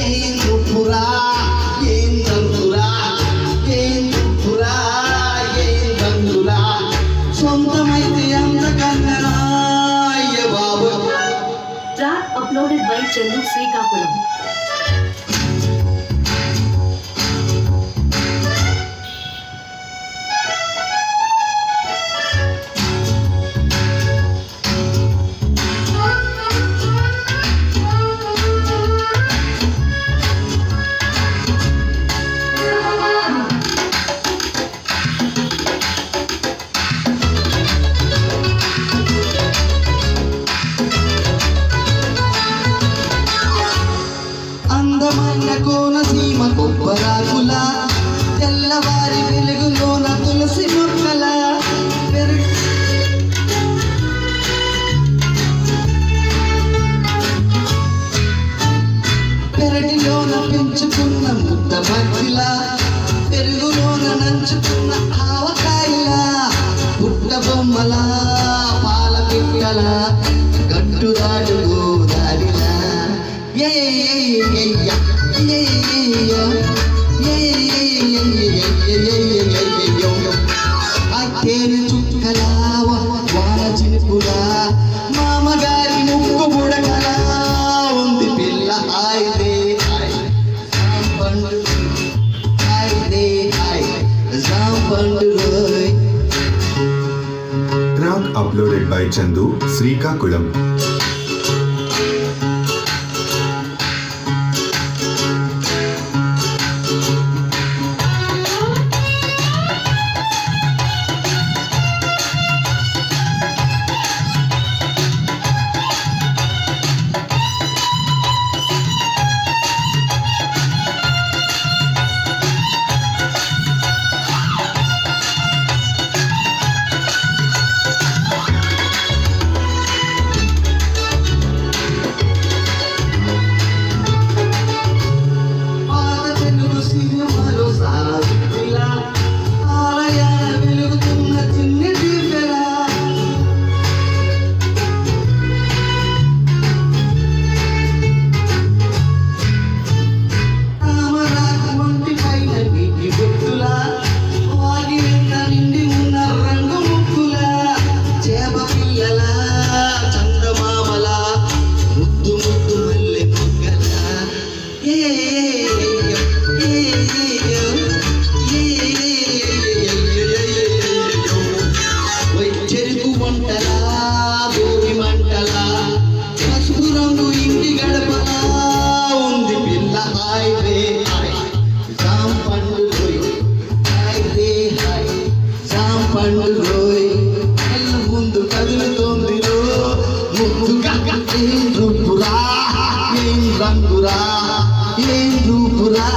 ఏం రూపురా ఏం రంగురా ఏం రూపురా ఏం రంగురా సొంతమైతే అంతకన్నా అయ్య బాబు. Track uploaded by Chandu Srikakulam. అందమైన కోనసీమ కొబ్బరాకుల తెల్లవారి వెలుగులోన తులసి మొక్కల పెరటిలోన పెంచుకున్న ముద్ద మధ్యలా పెరుగులోన నంచుకున్న ఆవకాయల పుట్ట బొమ్మల పాల పిక్కల గట్టుదాడు గోదారిలా తేనె చుక్కలా వాన చినుకులా మామగారి ముక్కు బుడగలా ఉంది పిల్ల హాయిదే పండు హాయిదే పండు రోయ్. Track uploaded by Chandu Srikakulam. చెరుకు వంటలా గోరి మంటలా పసుపు రంగు ఇంటి గడపలా ఉంది పిల్ల హాయిదే జామ్ పండు రోయ్ హాయిదే జామ్ పండు రోయ్ కళ్ళ ముందు కదులుతోంది ముందుగా ఏం రూపురా ఏం రంగురా ఏం రూపురా